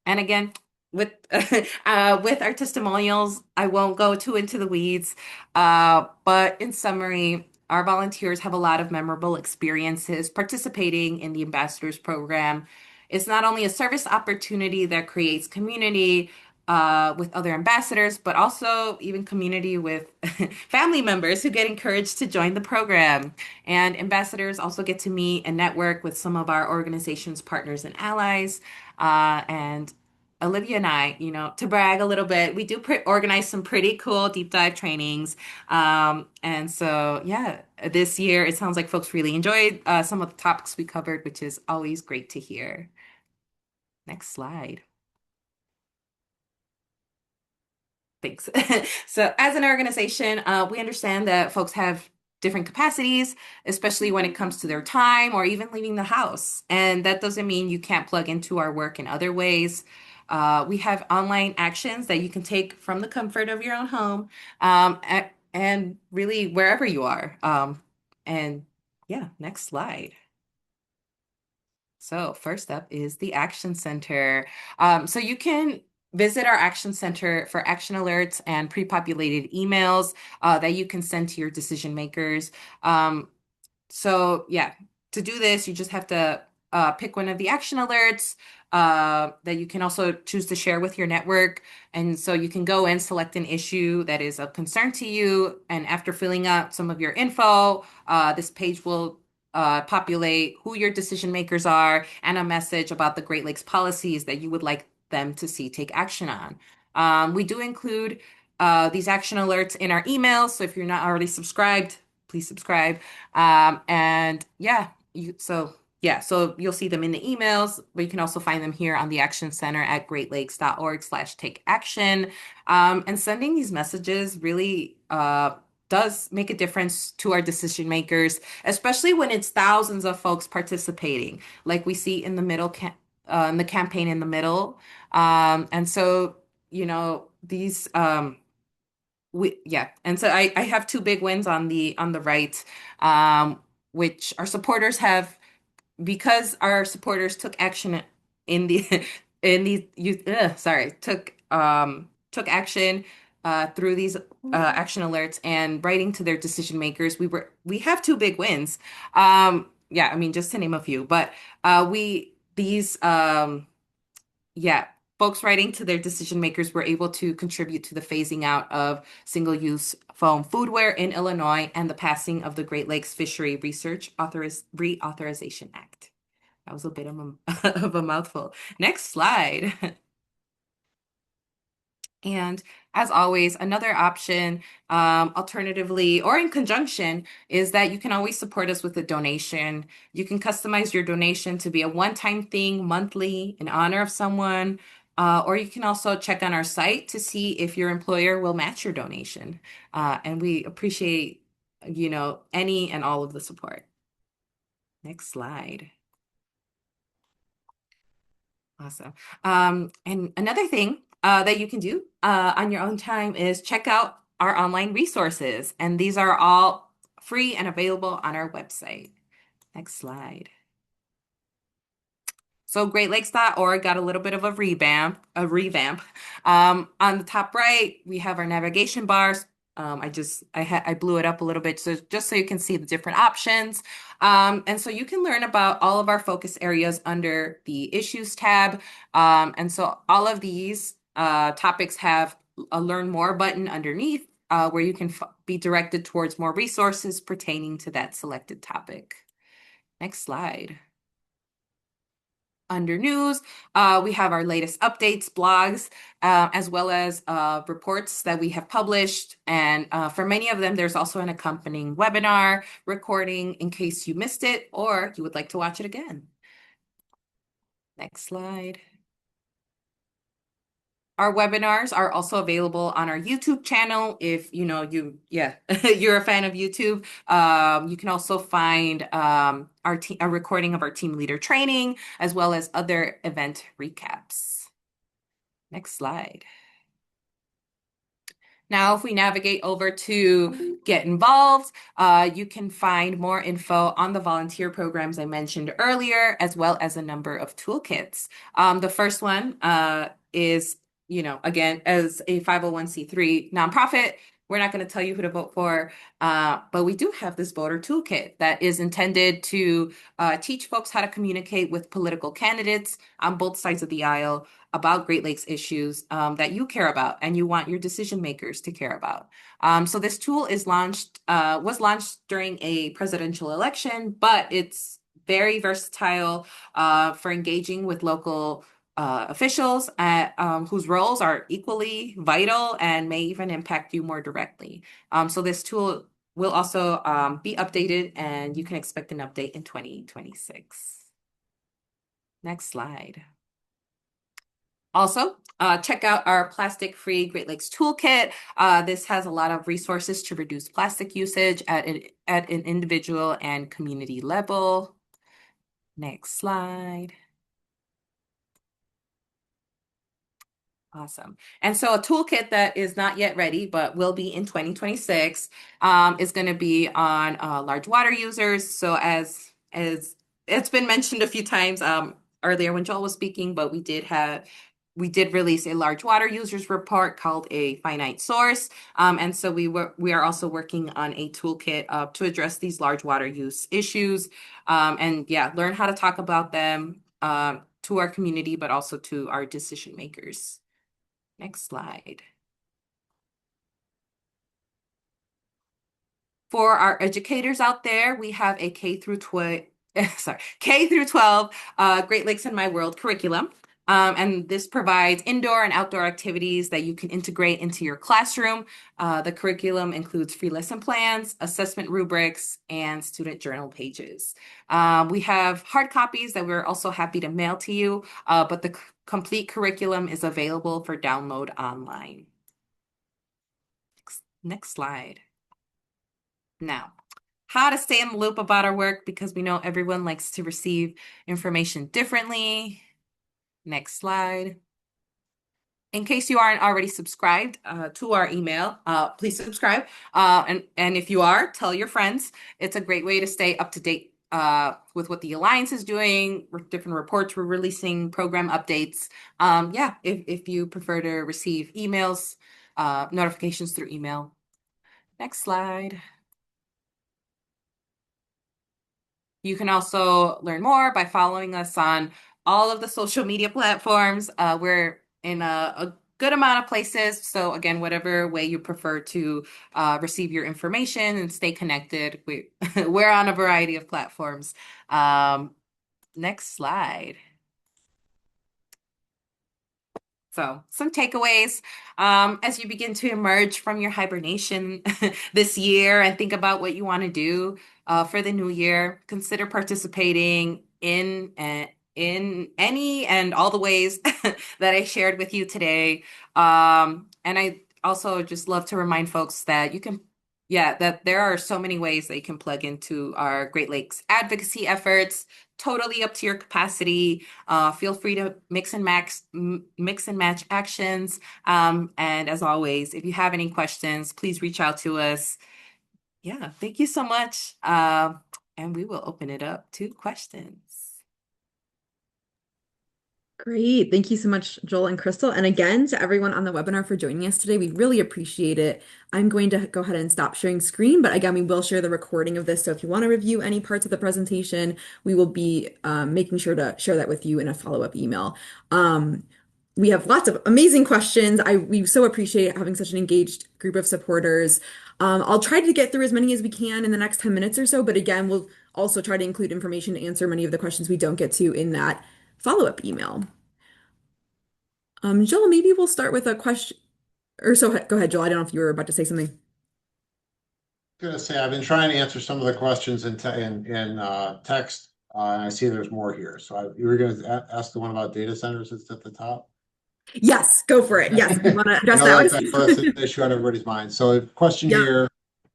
And again, with with our testimonials, I won't go too into the weeds, but in summary, our volunteers have a lot of memorable experiences participating in the Ambassadors Program. It's not only a service opportunity that creates community with other ambassadors, but also even community with family members who get encouraged to join the program. And ambassadors also get to meet and network with some of our organization's partners and allies. And Olivia and I, to brag a little bit, we do organize some pretty cool deep dive trainings. And so, yeah, this year it sounds like folks really enjoyed some of the topics we covered, which is always great to hear. Next slide. Thanks. So, as an organization, we understand that folks have different capacities, especially when it comes to their time or even leaving the house. And that doesn't mean you can't plug into our work in other ways. We have online actions that you can take from the comfort of your own home, and really wherever you are. And yeah, next slide. So first up is the Action Center. So you can visit our Action Center for action alerts and pre-populated emails that you can send to your decision makers. So yeah, to do this, you just have to pick one of the action alerts that you can also choose to share with your network. And so you can go and select an issue that is of concern to you. And after filling out some of your info, this page will populate who your decision makers are and a message about the Great Lakes policies that you would like them to see take action on. We do include these action alerts in our emails. So if you're not already subscribed, please subscribe. And so you'll see them in the emails, but you can also find them here on the Action Center at greatlakes.org/take action. And sending these messages really does make a difference to our decision makers, especially when it's thousands of folks participating, like we see in the in the campaign in the middle. And so, these and so I have two big wins on the right, which our supporters have because our supporters took action in the in these you sorry took action through these action alerts and writing to their decision makers. We have two big wins. Yeah, I mean just to name a few, but we these yeah, folks writing to their decision makers were able to contribute to the phasing out of single-use foam foodware in Illinois and the passing of the Great Lakes Fishery Research Reauthorization Act. That was a bit of of a mouthful. Next slide. And as always, another option, alternatively or in conjunction, is that you can always support us with a donation. You can customize your donation to be a one-time thing monthly in honor of someone, or you can also check on our site to see if your employer will match your donation. And we appreciate, any and all of the support. Next slide. Awesome. And another thing that you can do on your own time is check out our online resources. And these are all free and available on our website. Next slide. So greatlakes.org got a little bit of a revamp. On the top right, we have our navigation bars. I blew it up a little bit so just so you can see the different options. And so you can learn about all of our focus areas under the issues tab. And so all of these topics have a learn more button underneath where you can be directed towards more resources pertaining to that selected topic. Next slide. Under news, we have our latest updates, blogs, as well as reports that we have published. And for many of them, there's also an accompanying webinar recording in case you missed it or you would like to watch it again. Next slide. Our webinars are also available on our YouTube channel. If you're a fan of YouTube, you can also find a recording of our team leader training as well as other event recaps. Next slide. Now, if we navigate over to get involved, you can find more info on the volunteer programs I mentioned earlier, as well as a number of toolkits. The first one is, again, as a 501c3 nonprofit, we're not going to tell you who to vote for, but we do have this voter toolkit that is intended to teach folks how to communicate with political candidates on both sides of the aisle about Great Lakes issues that you care about and you want your decision makers to care about. So this tool was launched during a presidential election, but it's very versatile for engaging with local officials whose roles are equally vital and may even impact you more directly. So this tool will also be updated, and you can expect an update in 2026. Next slide. Also, check out our plastic-free Great Lakes Toolkit. This has a lot of resources to reduce plastic usage at an individual and community level. Next slide. Awesome. And so a toolkit that is not yet ready, but will be in 2026, is going to be on large water users. So as it's been mentioned a few times earlier when Joel was speaking, but we did release a large water users report called a finite source. And so we are also working on a toolkit to address these large water use issues. And yeah, learn how to talk about them to our community, but also to our decision makers. Next slide. For our educators out there, we have a K through 12, K through 12 Great Lakes in My World curriculum. And this provides indoor and outdoor activities that you can integrate into your classroom. The curriculum includes free lesson plans, assessment rubrics, and student journal pages. We have hard copies that we're also happy to mail to you, but the complete curriculum is available for download online. Next slide. Now, how to stay in the loop about our work, because we know everyone likes to receive information differently. Next slide. In case you aren't already subscribed to our email, please subscribe. And if you are, tell your friends. It's a great way to stay up to date with what the Alliance is doing, different reports we're releasing, program updates. Yeah, if you prefer to receive emails, notifications through email. Next slide. You can also learn more by following us on all of the social media platforms. We're in a good amount of places. So again, whatever way you prefer to receive your information and stay connected, we're on a variety of platforms. Next slide. So some takeaways as you begin to emerge from your hibernation this year and think about what you want to do for the new year. Consider participating in any and all the ways that I shared with you today. And I also just love to remind folks that that there are so many ways that you can plug into our Great Lakes advocacy efforts. Totally up to your capacity. Feel free to mix and match actions. And as always, if you have any questions, please reach out to us. Yeah, thank you so much. And we will open it up to questions. Great. Thank you so much, Joel and Crystal. And again, to everyone on the webinar for joining us today, we really appreciate it. I'm going to go ahead and stop sharing screen, but again, we will share the recording of this. So if you want to review any parts of the presentation, we will be making sure to share that with you in a follow-up email. We have lots of amazing questions. We so appreciate having such an engaged group of supporters. I'll try to get through as many as we can in the next 10 minutes or so, but again, we'll also try to include information to answer many of the questions we don't get to in that follow-up email. Joel, maybe we'll start with a question, or so go ahead, Joel. I don't know if you were about to say something. Gonna say I've been trying to answer some of the questions in text. And I see there's more here. So you were going to ask the one about data centers that's at the top. Yes, go for it. Yes, if you want to I address know that that's, I one. know that's an issue on everybody's mind. So a question Yep. here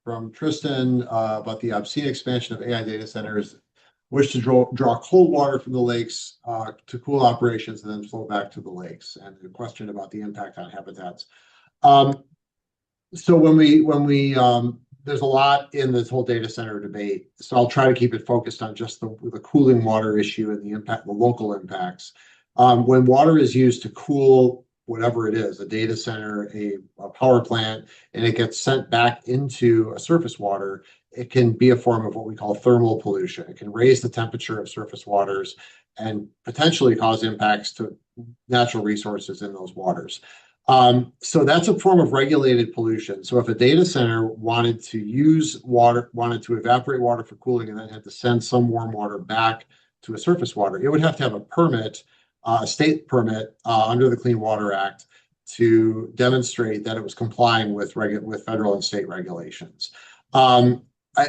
from Tristan about the obscene expansion of AI data centers, wish to draw cold water from the lakes to cool operations and then flow back to the lakes. And the question about the impact on habitats. Um, so there's a lot in this whole data center debate. So I'll try to keep it focused on just the cooling water issue and the impact, the local impacts. When water is used to cool whatever it is, a data center, a power plant, and it gets sent back into a surface water, it can be a form of what we call thermal pollution. It can raise the temperature of surface waters and potentially cause impacts to natural resources in those waters. So that's a form of regulated pollution. So if a data center wanted to use water, wanted to evaporate water for cooling, and then had to send some warm water back to a surface water, it would have to have a permit, a state permit under the Clean Water Act to demonstrate that it was complying with federal and state regulations. Um,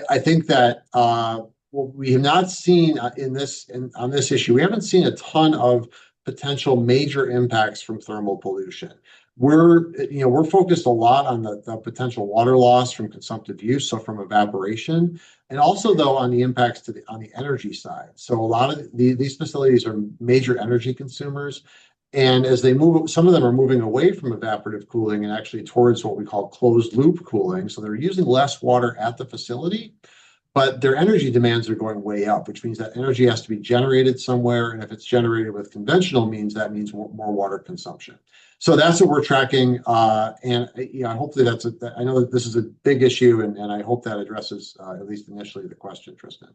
I think that what we have not seen on this issue, we haven't seen a ton of potential major impacts from thermal pollution. We're focused a lot on the potential water loss from consumptive use, so from evaporation, and also though on the impacts on the energy side. So a lot of these facilities are major energy consumers, and as they move, some of them are moving away from evaporative cooling and actually towards what we call closed loop cooling. So they're using less water at the facility, but their energy demands are going way up, which means that energy has to be generated somewhere. And if it's generated with conventional means, that means more water consumption. So that's what we're tracking. Hopefully I know that this is a big issue, and I hope that addresses, at least initially, the question, Tristan.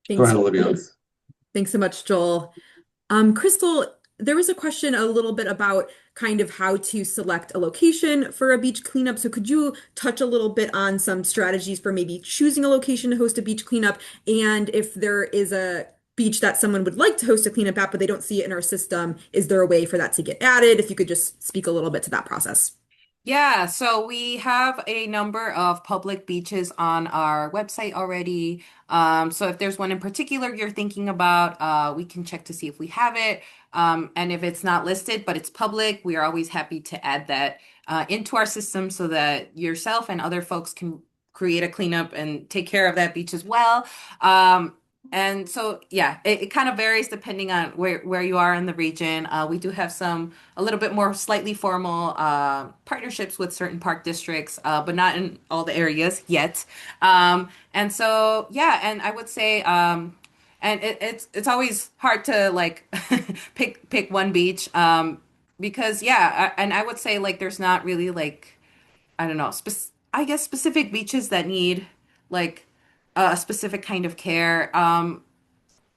Go Thanks. ahead, Olivia. Thanks so much, Joel. Crystal, there was a question a little bit about kind of how to select a location for a beach cleanup. So could you touch a little bit on some strategies for maybe choosing a location to host a beach cleanup? And if there is a beach that someone would like to host a cleanup at, but they don't see it in our system, is there a way for that to get added? If you could just speak a little bit to that process. Yeah, so we have a number of public beaches on our website already. So if there's one in particular you're thinking about, we can check to see if we have it. And if it's not listed, but it's public, we are always happy to add that into our system so that yourself and other folks can create a cleanup and take care of that beach as well. And so, yeah, it kind of varies depending on where you are in the region. We do have some a little bit more slightly formal partnerships with certain park districts, but not in all the areas yet. And so, yeah, and I would say, and it's always hard to like pick one beach, because yeah, and I would say like there's not really like I don't know, I guess specific beaches that need like a specific kind of care.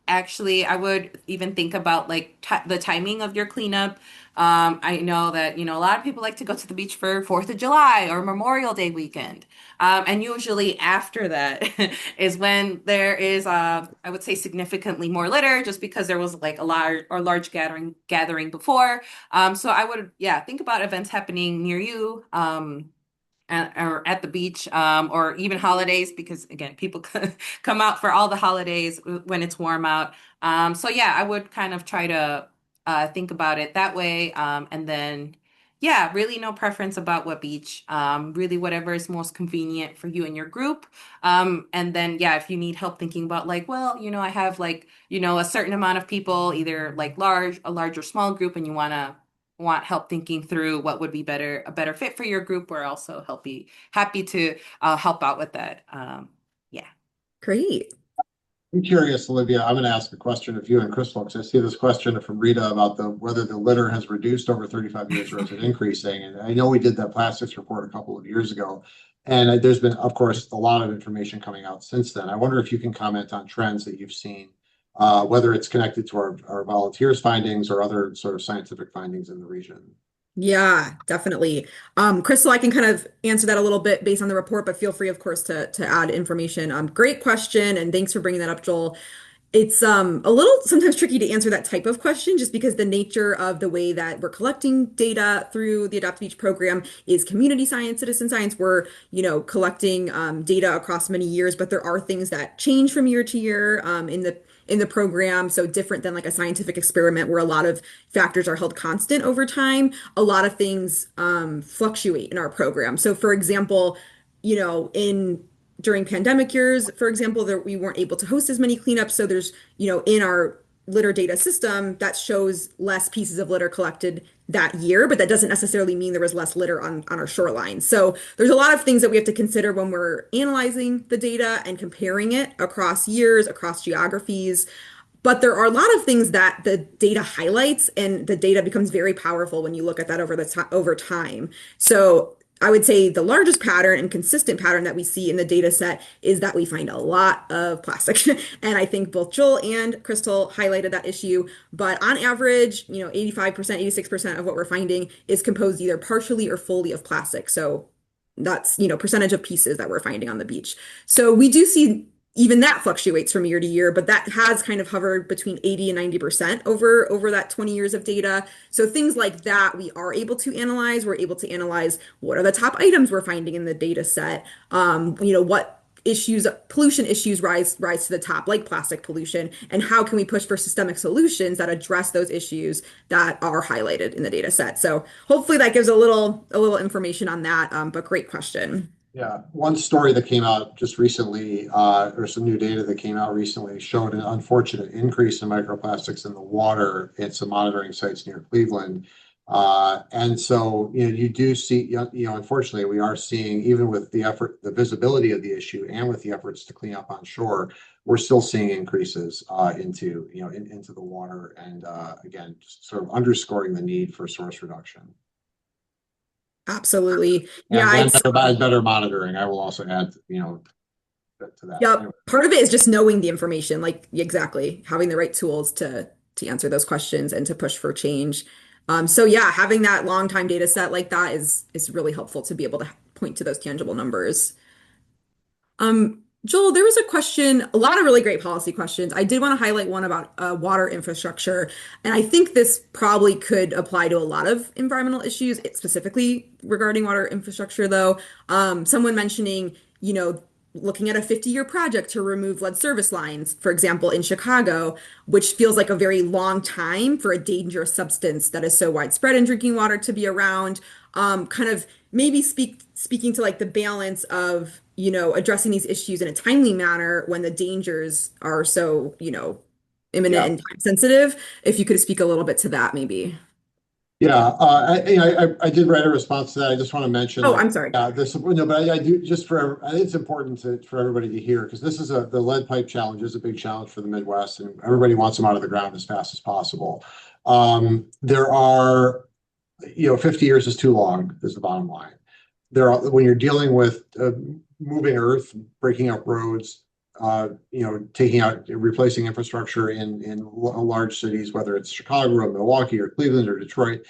Actually, I would even think about like ti the timing of your cleanup. I know that, a lot of people like to go to the beach for 4th of July or Memorial Day weekend. And usually after that is when there is, I would say significantly more litter just because there was like a large gathering before. So I would, yeah, think about events happening near you. Or at the beach, or even holidays, because again, people come out for all the holidays when it's warm out. So yeah, I would kind of try to think about it that way. And then, yeah, really no preference about what beach, really whatever is most convenient for you and your group. And then, yeah, if you need help thinking about like, well, I have like, a certain amount of people, either like a large or small group, and you want help thinking through what would be a better fit for your group, we're also happy to help out with that. Yeah. Great. I'm curious, Olivia. I'm going to ask a question of you and Crystal because I see this question from Rita about whether the litter has reduced over 35 years or is it increasing. And I know we did that plastics report a couple of years ago, and there's been, of course, a lot of information coming out since then. I wonder if you can comment on trends that you've seen, whether it's connected to our volunteers' findings or other sort of scientific findings in the region. Yeah, definitely. Crystal, I can kind of answer that a little bit based on the report, but feel free, of course, to add information. Great question, and thanks for bringing that up, Joel. It's a little sometimes tricky to answer that type of question just because the nature of the way that we're collecting data through the Adopt a Beach program is community science, citizen science. We're, collecting data across many years, but there are things that change from year to year in in the program. So different than like a scientific experiment where a lot of factors are held constant over time. A lot of things fluctuate in our program. So for example, in during pandemic years, for example, that we weren't able to host as many cleanups. So there's, in our litter data system that shows less pieces of litter collected that year, but that doesn't necessarily mean there was less litter on our shoreline. So there's a lot of things that we have to consider when we're analyzing the data and comparing it across years, across geographies. But there are a lot of things that the data highlights, and the data becomes very powerful when you look at that over time. So I would say the largest pattern and consistent pattern that we see in the data set is that we find a lot of plastic. And I think both Joel and Crystal highlighted that issue. But on average, 85%, 86% of what we're finding is composed either partially or fully of plastic. So that's, percentage of pieces that we're finding on the beach. So we do see even that fluctuates from year to year, but that has kind of hovered between 80 and 90% over that 20 years of data. So things like that we are able to analyze. We're able to analyze what are the top items we're finding in the data set. What pollution issues rise to the top, like plastic pollution, and how can we push for systemic solutions that address those issues that are highlighted in the data set. So hopefully that gives a little information on that, but great question. Yeah, one story that came out just recently, or some new data that came out recently, showed an unfortunate increase in microplastics in the water at some monitoring sites near Cleveland. And so, you do see, unfortunately, we are seeing, even with the effort, the visibility of the issue, and with the efforts to clean up on shore, we're still seeing increases into the water, and again, just sort of underscoring the need for source reduction. Absolutely. And Yeah, then better monitoring, I will also add, to that. yeah, Anyway. part of it is just knowing the information, like exactly having the right tools to answer those questions and to push for change. So yeah, having that long time data set like that is really helpful to be able to point to those tangible numbers. Joel, there was a question, a lot of really great policy questions. I did want to highlight one about water infrastructure. And I think this probably could apply to a lot of environmental issues, specifically regarding water infrastructure, though. Someone mentioning, looking at a 50-year project to remove lead service lines, for example, in Chicago, which feels like a very long time for a dangerous substance that is so widespread in drinking water to be around. Kind of maybe speaking to like the balance of, addressing these issues in a timely manner when the dangers are so, imminent Yeah. and time sensitive. If you could speak a little bit to that, maybe. Yeah, I did write a response to that. I just want to mention Oh, that, I'm sorry. this, no, but I do, I think it's important for everybody to hear, because this is the lead pipe challenge is a big challenge for the Midwest, and everybody wants them out of the ground as fast as possible. There are, 50 years is too long, is the bottom line. When you're dealing with moving earth, breaking up roads, replacing infrastructure in large cities, whether it's Chicago or Milwaukee or Cleveland or Detroit,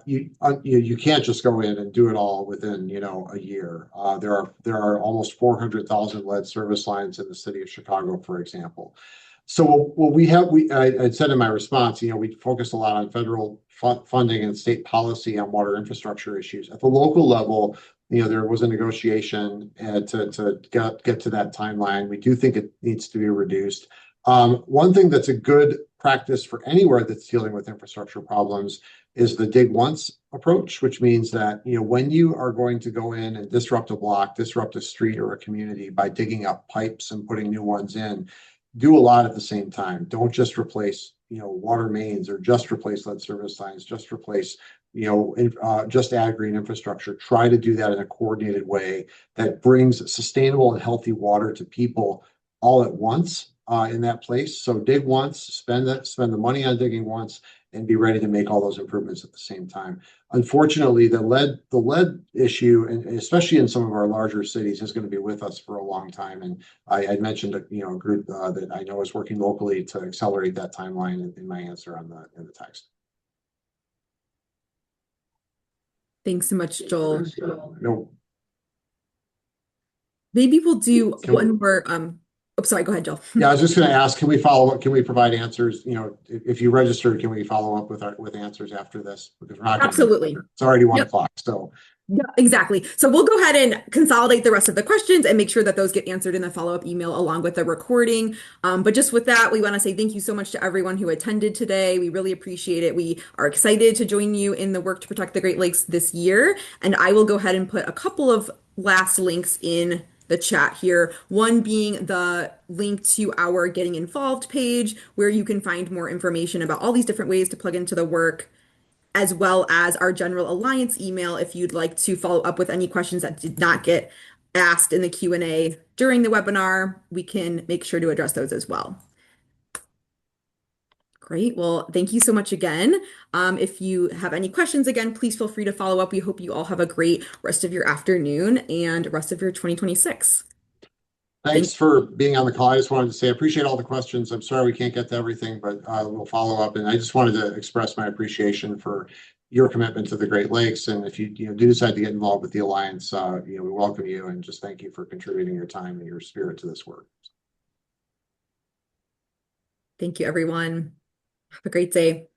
you can't just go in and do it all within a year. There are almost 400,000 lead service lines in the city of Chicago, for example. So what I said in my response, we focused a lot on federal funding and state policy on water infrastructure issues. At the local level, there was a negotiation to get to that timeline. We do think it needs to be reduced. One thing that's a good practice for anywhere that's dealing with infrastructure problems is the dig once approach, which means that when you are going to go in and disrupt a block, disrupt a street or a community by digging up pipes and putting new ones in, do a lot at the same time. Don't just replace water mains, or just replace lead service lines, just replace just add green infrastructure. Try to do that in a coordinated way that brings sustainable and healthy water to people all at once in that place. So dig once, spend the money on digging once, and be ready to make all those improvements at the same time. Unfortunately, the lead issue, and especially in some of our larger cities, is going to be with us for a long time. And I mentioned a group that I know is working locally to accelerate that timeline in my answer in the text. Thanks so much, Joel. No. Maybe we'll do one more. Oh, sorry, go ahead, Joel. Yeah, I was just going to ask, can we follow up? Can we provide answers? If you registered, can we follow up with answers after this? Because we're not going Absolutely. It's already 1 o'clock. So Yeah, exactly. So we'll go ahead and consolidate the rest of the questions and make sure that those get answered in the follow-up email along with the recording. But just with that, we want to say thank you so much to everyone who attended today. We really appreciate it. We are excited to join you in the work to protect the Great Lakes this year. And I will go ahead and put a couple of last links in the chat here. One being the link to our Getting Involved page, where you can find more information about all these different ways to plug into the work, as well as our general alliance email if you'd like to follow up with any questions that did not get asked in the Q&A during the webinar. We can make sure to address those as well. Great. Well, thank you so much again. If you have any questions, again, please feel free to follow up. We hope you all have a great rest of your afternoon and rest of your 2026. Thanks Thank for being on the call. I just wanted to say I appreciate all the questions. I'm sorry we can't get to everything, but we'll follow up. And I just wanted to express my appreciation for your commitment to the Great Lakes. And if you do decide to get involved with the Alliance, we welcome you and just thank you for contributing your time and your spirit to this work. thank you, everyone. Have a great day.